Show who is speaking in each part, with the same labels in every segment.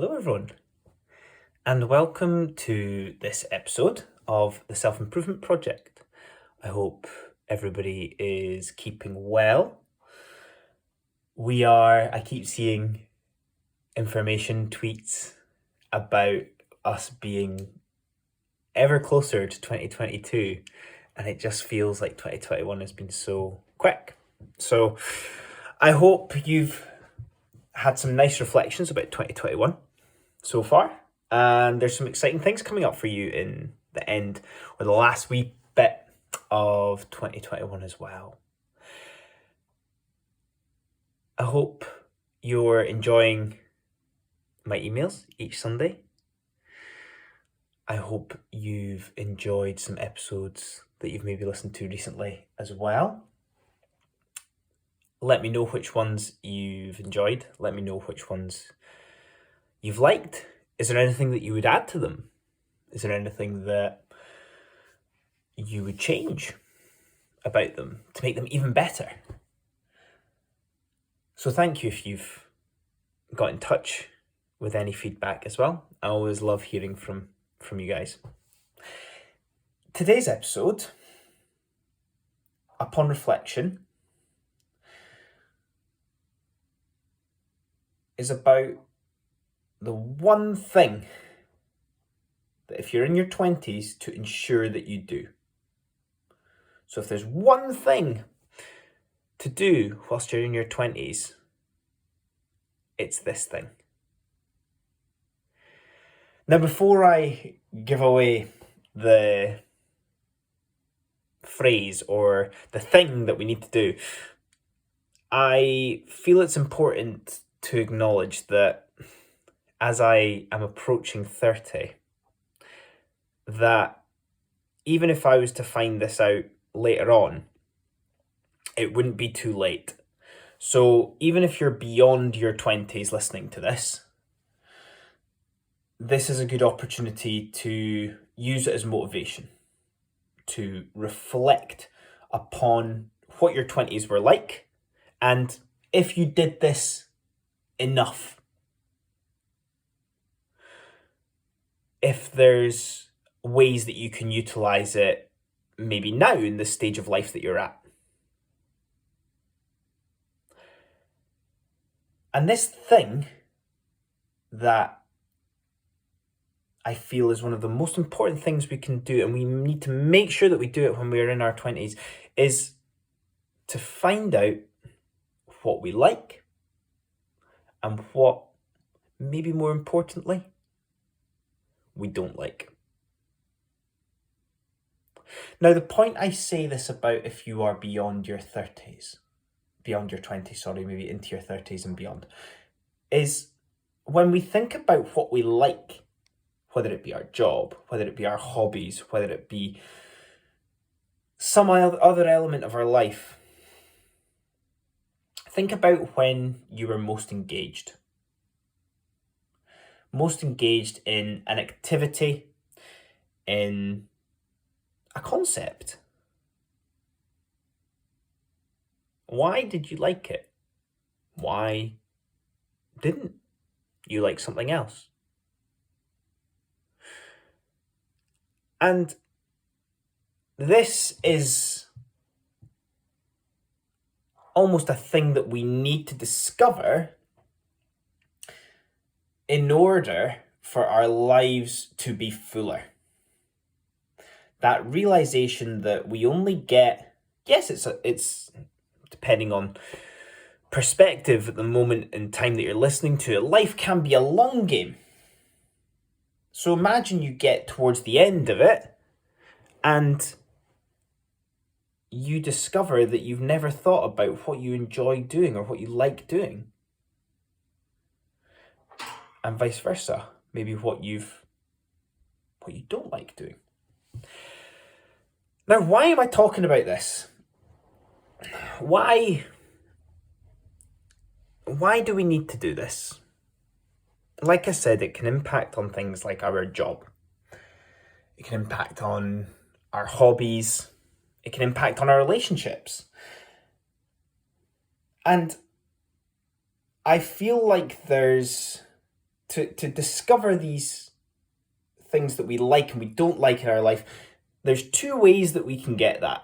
Speaker 1: Hello, everyone, and welcome to this episode of the Self Improvement Project. I hope everybody is keeping well. I keep seeing information tweets about us being ever closer to 2022, and it just feels like 2021 has been so quick. So I hope you've had some nice reflections about 2021 so far, and there's some exciting things coming up for you in the end or the last wee bit of 2021 as well. I hope you're enjoying my emails each Sunday. I hope you've enjoyed some episodes that you've maybe listened to recently as well. Let me know which ones you've enjoyed. Let me know which ones you've liked. Is there anything that you would add to them? Is there anything that you would change about them to make them even better? So thank you if you've got in touch with any feedback as well. I always love hearing from you guys. Today's episode, upon reflection, is about the one thing that if you're in your 20s to ensure that you do. So if there's one thing to do whilst you're in your 20s, it's this thing. Now, before I give away the phrase or the thing that we need to do, I feel it's important to acknowledge that as I am approaching 30, that even if I was to find this out later on, it wouldn't be too late. So even if you're beyond your 20s listening to this is a good opportunity to use it as motivation, to reflect upon what your 20s were like, and if you did this enough. If there's ways that you can utilize it maybe now in the stage of life that you're at. And this thing that I feel is one of the most important things we can do, and we need to make sure that we do it when we're in our 20s, is to find out what we like and what, maybe more importantly, we don't like. Now, the point I say this about if you are beyond your 30s, beyond your 20s, maybe into your 30s and beyond, is when we think about what we like, whether it be our job, whether it be our hobbies, whether it be some other element of our life, think about when you were most engaged. Most engaged in an activity, in a concept. Why did you like it? Why didn't you like something else? And this is almost a thing that we need to discover in order for our lives to be fuller. That realization that we only get, yes, it's depending on perspective at the moment in time that you're listening to it, life can be a long game. So imagine you get towards the end of it and you discover that you've never thought about what you enjoy doing or what you like doing. And vice versa, maybe what you don't like doing. Now, why am I talking about this? Why do we need to do this? Like I said, it can impact on things like our job. It can impact on our hobbies. It can impact on our relationships. And I feel like there's to discover these things that we like and we don't like in our life, there's two ways that we can get that.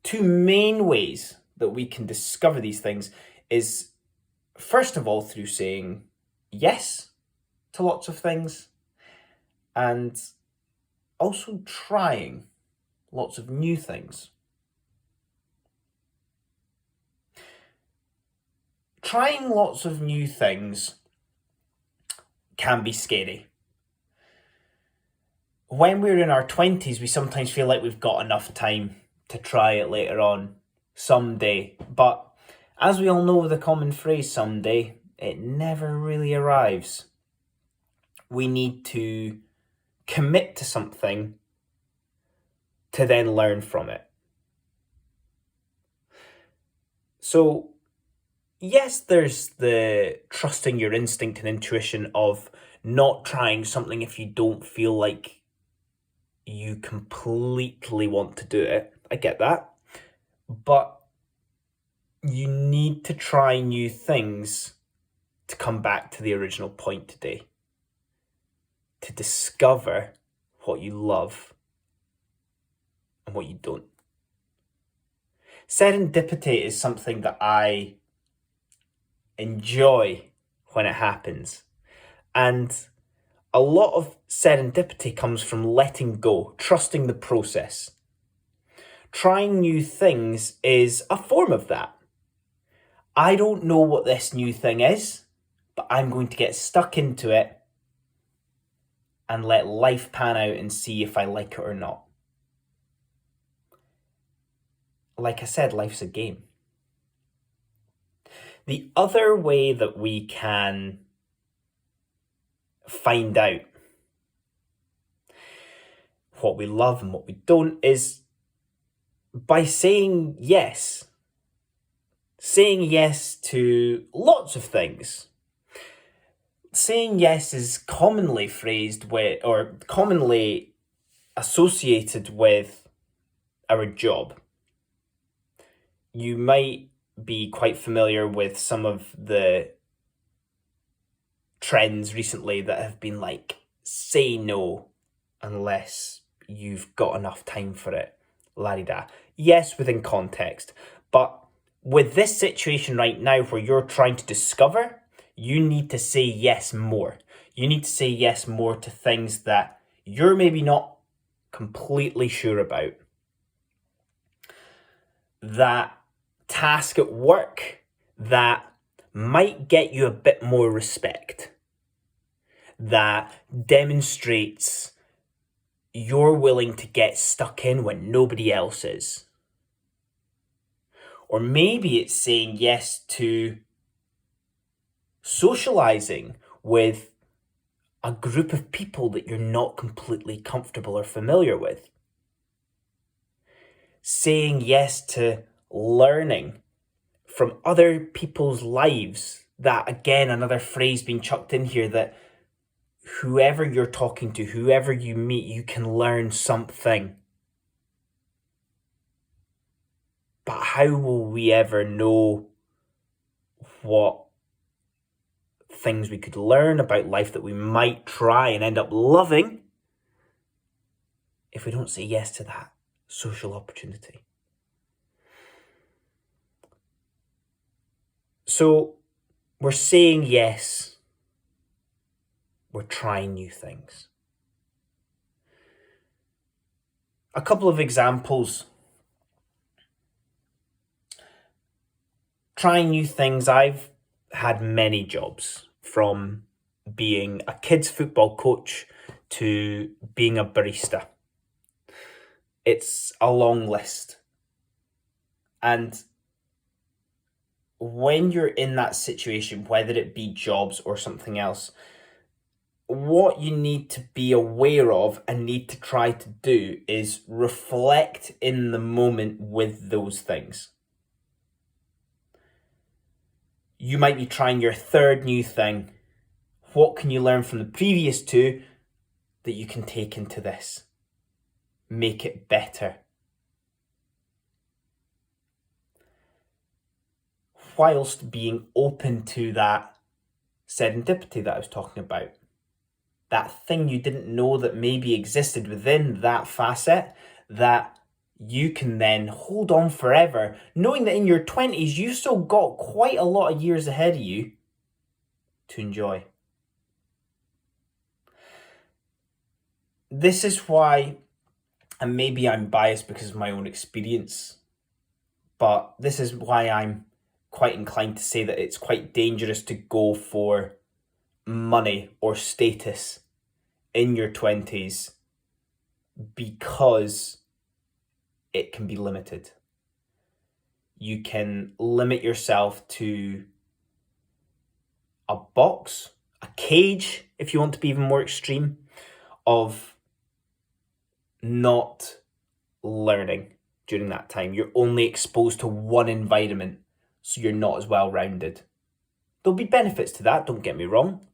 Speaker 1: Two main ways that we can discover these things is, first of all, through saying yes to lots of things, and also trying lots of new things. Trying lots of new things can be scary. When we're in our 20s, we sometimes feel like we've got enough time to try it later on, someday. But as we all know the common phrase, someday, it never really arrives. We need to commit to something to then learn from it. So, yes, there's the trusting your instinct and intuition of not trying something if you don't feel like you completely want to do it. I get that. But you need to try new things to come back to the original point today. To discover what you love and what you don't. Serendipity is something that I enjoy when it happens. And a lot of serendipity comes from letting go, trusting the process. Trying new things is a form of that. I don't know what this new thing is, but I'm going to get stuck into it and let life pan out and see if I like it or not. Like I said, life's a game. The other way that we can find out what we love and what we don't is by saying yes. Saying yes to lots of things. Saying yes is commonly phrased with, or commonly associated with, our job. You might be quite familiar with some of the trends recently that have been like, say no unless you've got enough time for it. La-di-da. Yes, within context. But with this situation right now where you're trying to discover, you need to say yes more. You need to say yes more to things that you're maybe not completely sure about. That task at work that might get you a bit more respect. That demonstrates you're willing to get stuck in when nobody else is. Or maybe it's saying yes to socializing with a group of people that you're not completely comfortable or familiar with. Saying yes to learning from other people's lives. That, again, another phrase being chucked in here, that whoever you're talking to, whoever you meet, you can learn something. But how will we ever know what things we could learn about life that we might try and end up loving if we don't say yes to that social opportunity? So we're saying yes. We're trying new things. A couple of examples. Trying new things. I've had many jobs, from being a kids' football coach to being a barista. It's a long list. And when you're in that situation, whether it be jobs or something else, what you need to be aware of and need to try to do is reflect in the moment with those things. You might be trying your third new thing. What can you learn from the previous two that you can take into this? Make it better. Whilst being open to that serendipity that I was talking about. That thing you didn't know that maybe existed within that facet that you can then hold on forever, knowing that in your 20s, you've still got quite a lot of years ahead of you to enjoy. This is why, and maybe I'm biased because of my own experience, but this is why I'm quite inclined to say that it's quite dangerous to go for money or status in your 20s, because it can be limited. You can limit yourself to a box, a cage, if you want to be even more extreme, of not learning during that time. You're only exposed to one environment, so you're not as well rounded. There'll be benefits to that, don't get me wrong.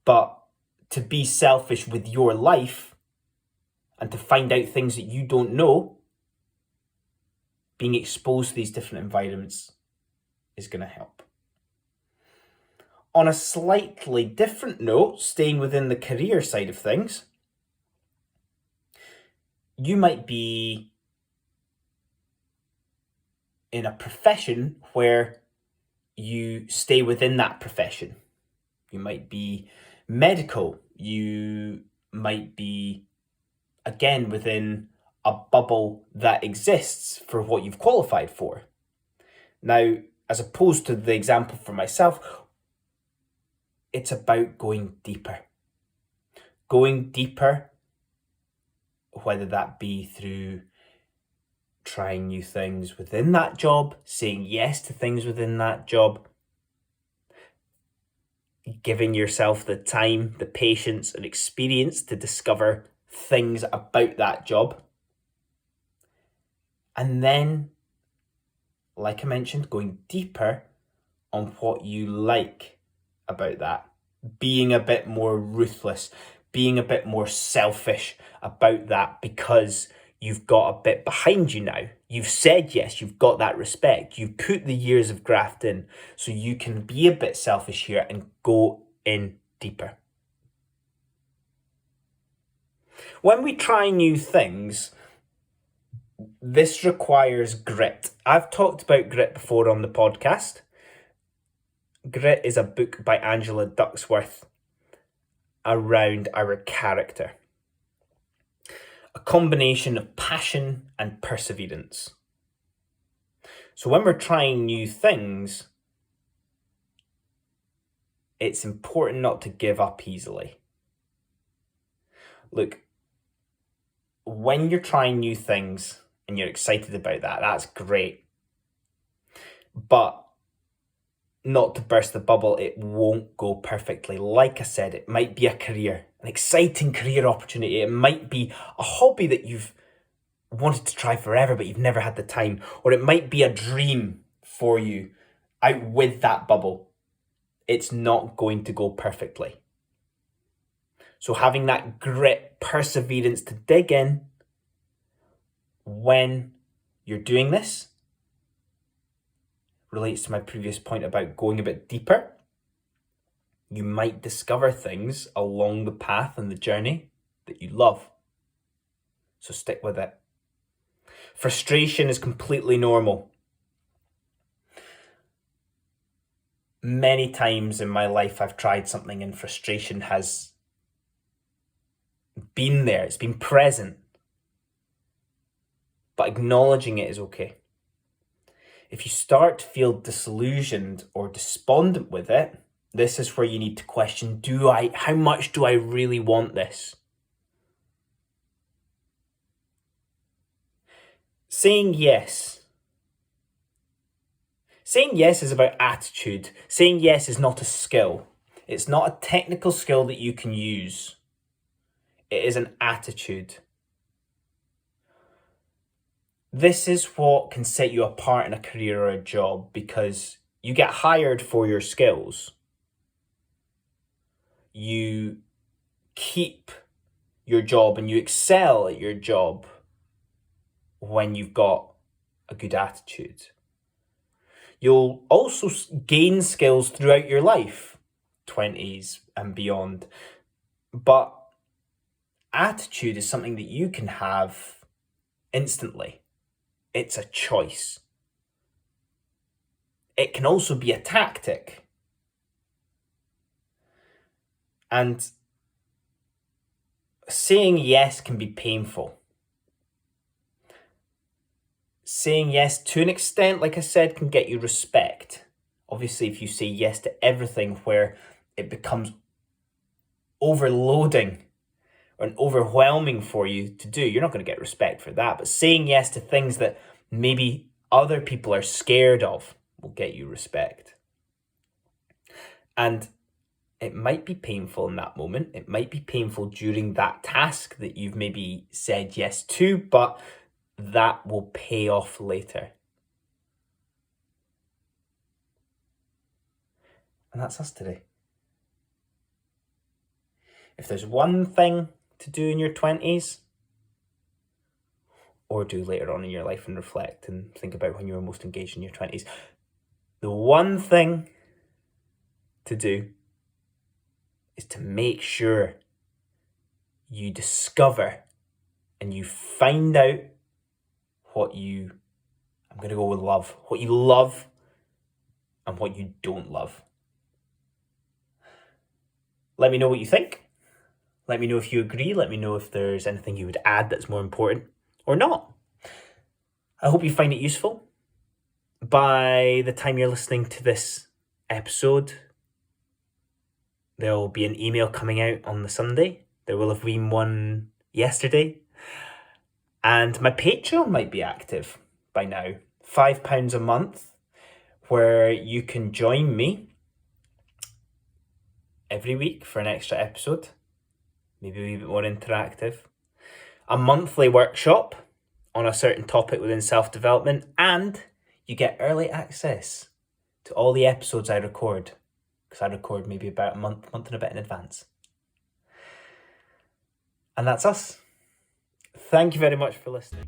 Speaker 1: But to be selfish with your life and to find out things that you don't know, being exposed to these different environments is going to help. On a slightly different note, staying within the career side of things, you might be in a profession where you stay within that profession. You might be medical. You might be, again, within a bubble that exists for what you've qualified for. Now, as opposed to the example for myself, it's about going deeper. Going deeper, whether that be through trying new things within that job, saying yes to things within that job, giving yourself the time, the patience and experience to discover things about that job. And then, like I mentioned, going deeper on what you like about that. Being a bit more ruthless, being a bit more selfish about that, because you've got a bit behind you now. You've said yes, you've got that respect. You've put the years of graft in, so you can be a bit selfish here and go in deeper. When we try new things, this requires grit. I've talked about grit before on the podcast. Grit is a book by Angela Duckworth around our character. A combination of passion and perseverance. So when we're trying new things, it's important not to give up easily. Look, when you're trying new things and you're excited about that, that's great. But not to burst the bubble, it won't go perfectly. Like I said, it might be a career, an exciting career opportunity. It might be a hobby that you've wanted to try forever, but you've never had the time. Or it might be a dream for you out with that bubble. It's not going to go perfectly. So having that grit, perseverance to dig in when you're doing this relates to my previous point about going a bit deeper. You might discover things along the path and the journey that you love. So stick with it. Frustration is completely normal. Many times in my life I've tried something and frustration has been there, it's been present. But acknowledging it is okay. If you start to feel disillusioned or despondent with it, this is where you need to question, how much do I really want this? Saying yes. Saying yes is about attitude. Saying yes is not a skill. It's not a technical skill that you can use. It is an attitude. This is what can set you apart in a career or a job, because you get hired for your skills. You keep your job and you excel at your job when you've got a good attitude. You'll also gain skills throughout your life. 20s and beyond. But attitude is something that you can have instantly. It's a choice. It can also be a tactic. And saying yes can be painful. Saying yes to an extent, like I said, can get you respect. Obviously, if you say yes to everything where it becomes overloading and overwhelming for you to do, you're not going to get respect for that. But saying yes to things that maybe other people are scared of will get you respect. And it might be painful in that moment. It might be painful during that task that you've maybe said yes to, but that will pay off later. And that's us today. If there's one thing to do in your 20s, or do later on in your life and reflect and think about when you were most engaged in your 20s, the one thing to do is to make sure you discover and you find out what you, I'm going to go with love, what you love and what you don't love. Let me know what you think. Let me know if you agree. Let me know if there's anything you would add that's more important or not. I hope you find it useful. By the time you're listening to this episode, there'll be an email coming out on the Sunday. There will have been one yesterday. And my Patreon might be active by now. £5 a month, where you can join me every week for an extra episode. Maybe a wee bit more interactive. A monthly workshop on a certain topic within self-development. And you get early access to all the episodes I record. Because I record maybe about a month and a bit in advance. And that's us. Thank you very much for listening.